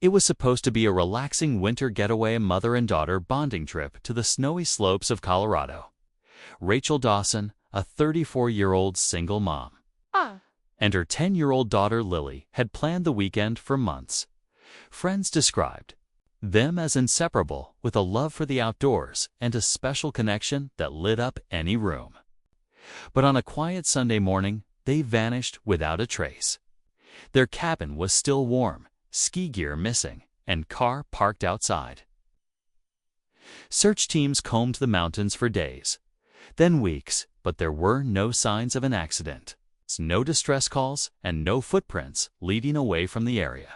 It was supposed to be a relaxing winter getaway mother and daughter bonding trip to the snowy slopes of Colorado. Rachel Dawson, a 34-year-old single mom, and her 10-year-old daughter Lily had planned the weekend for months. Friends described them as inseparable, with a love for the outdoors and a special connection that lit up any room. But on a quiet Sunday morning, they vanished without a trace. Their cabin was still warm, ski gear missing, and car parked outside. Search teams combed the mountains for days, then weeks, but there were no signs of an accident, no distress calls, and no footprints leading away from the area.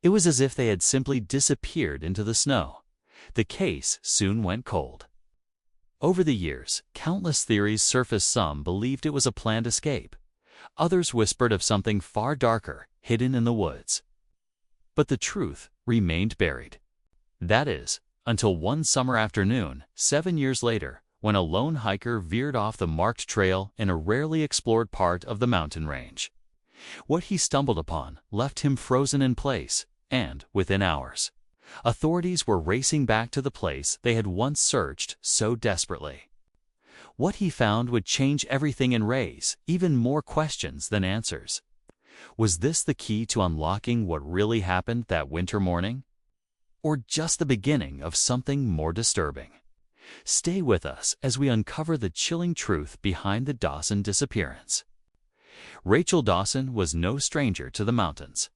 It was as if they had simply disappeared into the snow. The case soon went cold. Over the years, countless theories surfaced. Some believed it was a planned escape. Others whispered of something far darker, hidden in the woods. But the truth remained buried. That is, until one summer afternoon, 7 years later, when a lone hiker veered off the marked trail in a rarely explored part of the mountain range. What he stumbled upon left him frozen in place, and, within hours, authorities were racing back to the place they had once searched so desperately. What he found would change everything and raise even more questions than answers. Was this the key to unlocking what really happened that winter morning? Or just the beginning of something more disturbing? Stay with us as we uncover the chilling truth behind the Dawson disappearance. Rachel Dawson was no stranger to the mountains.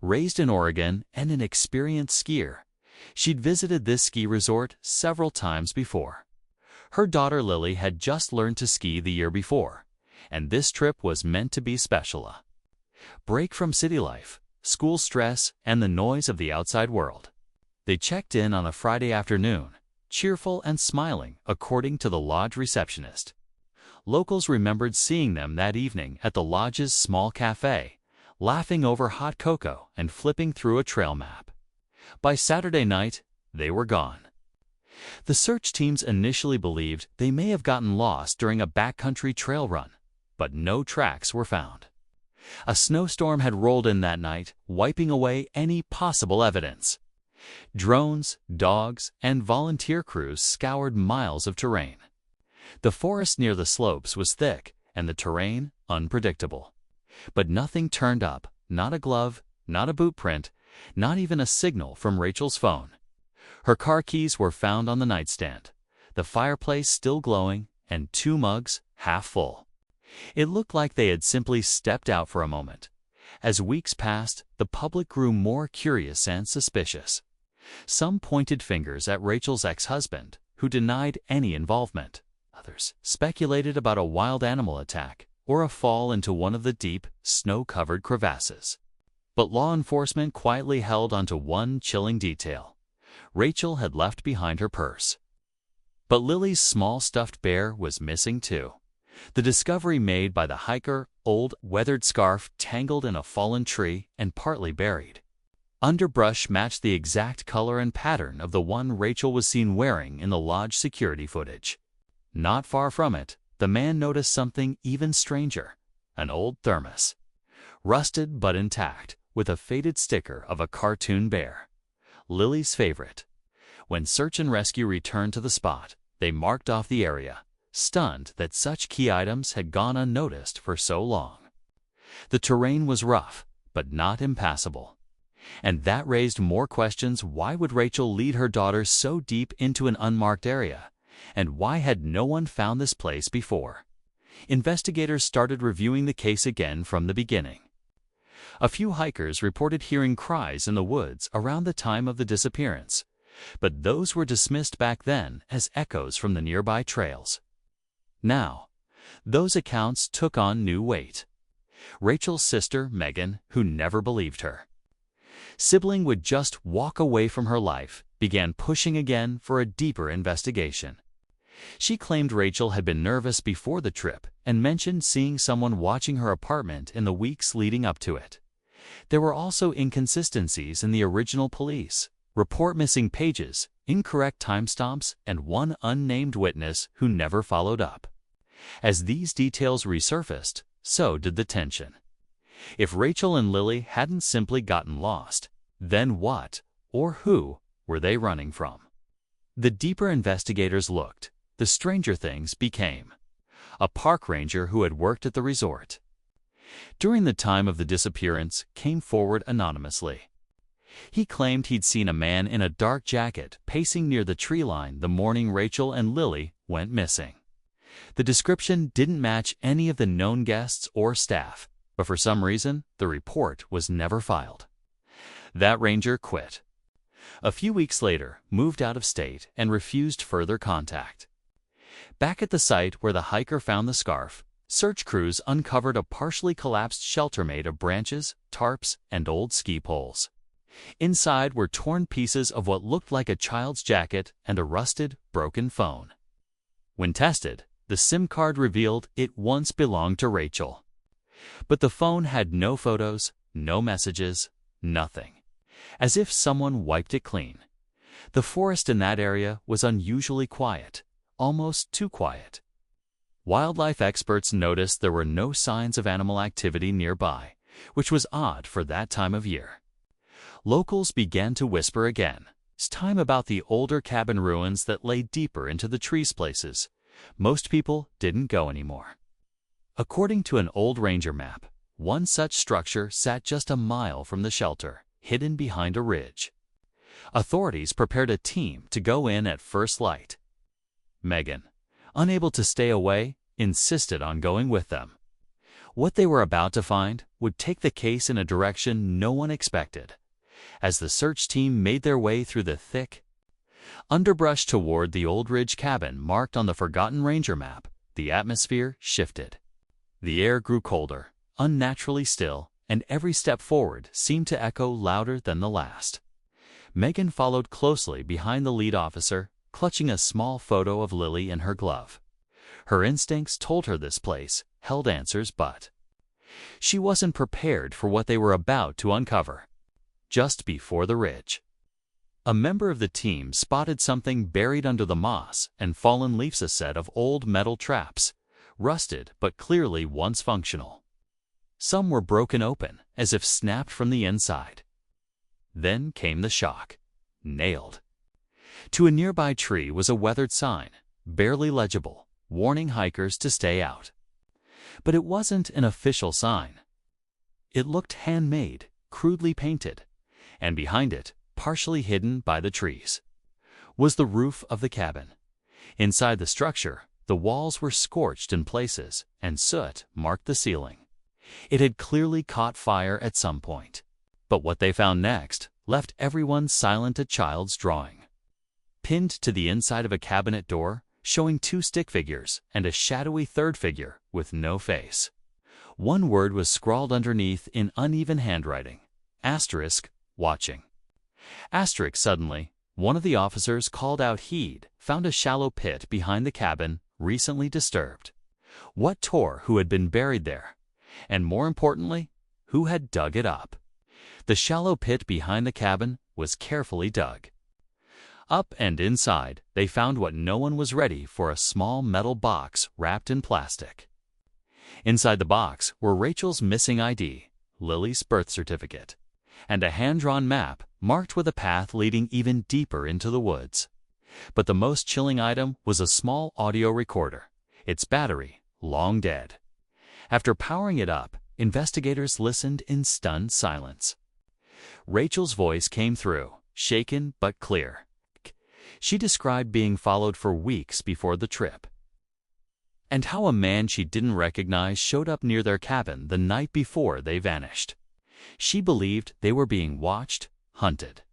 Raised in Oregon and an experienced skier, she'd visited this ski resort several times before. Her daughter Lily had just learned to ski the year before, and this trip was meant to be special. Break from city life, school stress, and the noise of the outside world. They checked in on a Friday afternoon, cheerful and smiling, according to the lodge receptionist. Locals remembered seeing them that evening at the lodge's small cafe, laughing over hot cocoa and flipping through a trail map. By Saturday night, they were gone. The search teams initially believed they may have gotten lost during a backcountry trail run, but no tracks were found. A snowstorm had rolled in that night, wiping away any possible evidence. Drones, dogs, and volunteer crews scoured miles of terrain. The forest near the slopes was thick and the terrain unpredictable. But nothing turned up, not a glove, not a boot print, not even a signal from Rachel's phone. Her car keys were found on the nightstand, the fireplace still glowing, and 2 mugs half full. It looked like they had simply stepped out for a moment. As weeks passed, the public grew more curious and suspicious. Some pointed fingers at Rachel's ex-husband, who denied any involvement. Others speculated about a wild animal attack or a fall into one of the deep, snow-covered crevasses. But law enforcement quietly held onto one chilling detail. Rachel had left behind her purse. But Lily's small stuffed bear was missing too. The discovery made by the hiker, old, weathered scarf tangled in a fallen tree and partly buried. Underbrush matched the exact color and pattern of the one Rachel was seen wearing in the lodge security footage. Not far from it, the man noticed something even stranger: an old thermos. Rusted but intact, with a faded sticker of a cartoon bear. Lily's favorite. When search and rescue returned to the spot, they marked off the area, stunned that such key items had gone unnoticed for so long. The terrain was rough, but not impassable. And that raised more questions. Why would Rachel lead her daughter so deep into an unmarked area? And why had no one found this place before? Investigators started reviewing the case again from the beginning. A few hikers reported hearing cries in the woods around the time of the disappearance, but those were dismissed back then as echoes from the nearby trails. Now, those accounts took on new weight. Rachel's sister, Megan, who never believed her sibling would just walk away from her life, began pushing again for a deeper investigation. She claimed Rachel had been nervous before the trip and mentioned seeing someone watching her apartment in the weeks leading up to it. There were also inconsistencies in the original police report, missing pages, incorrect timestamps, and one unnamed witness who never followed up. As these details resurfaced, so did the tension. If Rachel and Lily hadn't simply gotten lost, Then what, or who, were they running from? The deeper investigators looked, the stranger things became. A park ranger who had worked at the resort during the time of the disappearance came forward anonymously. He claimed he'd seen a man in a dark jacket pacing near the tree line the morning Rachel and Lily went missing. The description didn't match any of the known guests or staff, but for some reason, the report was never filed. That ranger quit. A few weeks later, moved out of state and refused further contact. Back at the site where the hiker found the scarf, search crews uncovered a partially collapsed shelter made of branches, tarps, and old ski poles. Inside were torn pieces of what looked like a child's jacket and a rusted, broken phone. When tested, the SIM card revealed it once belonged to Rachel. But the phone had no photos, no messages, nothing. As if someone wiped it clean. The forest in that area was unusually quiet, almost too quiet. Wildlife experts noticed there were no signs of animal activity nearby, which was odd for that time of year. Locals began to whisper again, this time about the older cabin ruins that lay deeper into the trees places. Most people didn't go anymore. According to an old ranger map, one such structure sat just a mile from the shelter, hidden behind a ridge. Authorities prepared a team to go in at first light. Megan, unable to stay away, insisted on going with them. What they were about to find would take the case in a direction no one expected. As the search team made their way through the thick underbrush toward the old ridge cabin marked on the forgotten ranger map, the atmosphere shifted. The air grew colder, unnaturally still, and every step forward seemed to echo louder than the last. Megan followed closely behind the lead officer, clutching a small photo of Lily in her glove. Her instincts told her this place held answers, but she wasn't prepared for what they were about to uncover. Just before the ridge, a member of the team spotted something buried under the moss and fallen leaves, a set of old metal traps, rusted but clearly once functional. Some were broken open, as if snapped from the inside. Then came the shock. Nailed to a nearby tree was a weathered sign, barely legible, warning hikers to stay out. But it wasn't an official sign. It looked handmade, crudely painted, and behind it, partially hidden by the trees, was the roof of the cabin. Inside the structure, the walls were scorched in places, and soot marked the ceiling. It had clearly caught fire at some point. But what they found next left everyone silent. A child's drawing, pinned to the inside of a cabinet door, showing two stick figures and a shadowy third figure with no face. One word was scrawled underneath in uneven handwriting: asterisk, watching. Asterisk. Suddenly, one of the officers called out he'd found a shallow pit behind the cabin, recently disturbed. What tore who had been buried there? And more importantly, who had dug it up? The shallow pit behind the cabin was carefully dug. Up and inside, they found what no one was ready for: a small metal box wrapped in plastic. Inside the box were Rachel's missing ID, Lily's birth certificate, and a hand-drawn map marked with a path leading even deeper into the woods. But the most chilling item was a small audio recorder, its battery long dead. After powering it up, investigators listened in stunned silence. Rachel's voice came through, shaken but clear. She described being followed for weeks before the trip, and how a man she didn't recognize showed up near their cabin the night before they vanished. She believed they were being watched, hunted.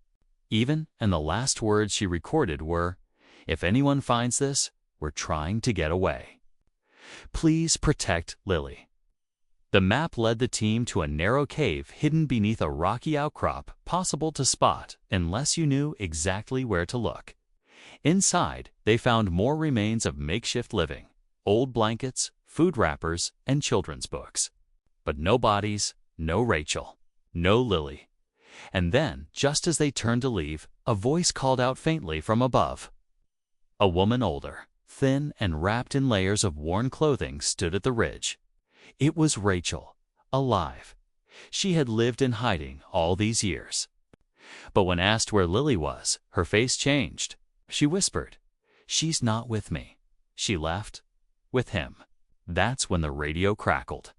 And the last words she recorded were, "If anyone finds this, we're trying to get away. Please protect Lily." The map led the team to a narrow cave hidden beneath a rocky outcrop, possible to spot unless you knew exactly where to look. Inside, they found more remains of makeshift living, old blankets, food wrappers, and children's books. But no bodies, no Rachel, no Lily. And then, just as they turned to leave, a voice called out faintly from above. A woman, older, thin, and wrapped in layers of worn clothing, stood at the ridge. It was Rachel, alive. She had lived in hiding all these years. But when asked where Lily was, her face changed. She whispered, "She's not with me. She left with him." That's when the radio crackled.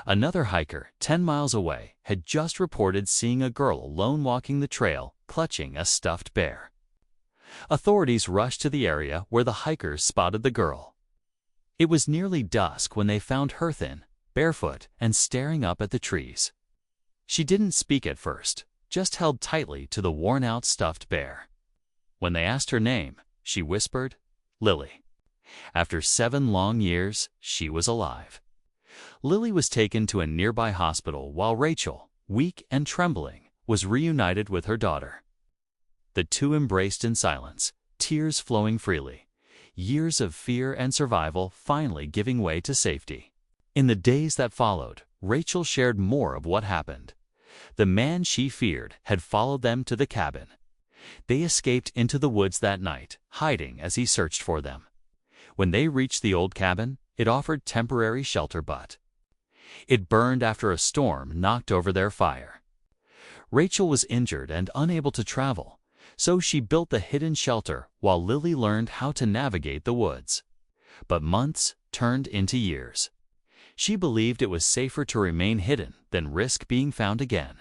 Another hiker, 10 miles away, had just reported seeing a girl alone walking the trail, clutching a stuffed bear. Authorities rushed to the area where the hikers spotted the girl. It was nearly dusk when they found her thin, barefoot, and staring up at the trees. She didn't speak at first, just held tightly to the worn-out stuffed bear. When they asked her name, she whispered, "Lily." After 7 long years, she was alive. Lily was taken to a nearby hospital while Rachel, weak and trembling, was reunited with her daughter. The two embraced in silence, tears flowing freely, years of fear and survival finally giving way to safety. In the days that followed, Rachel shared more of what happened. The man she feared had followed them to the cabin. They escaped into the woods that night, hiding as he searched for them. When they reached the old cabin, it offered temporary shelter, but it burned after a storm knocked over their fire. Rachel was injured and unable to travel, so she built the hidden shelter while Lily learned how to navigate the woods. But months turned into years. She believed it was safer to remain hidden than risk being found again.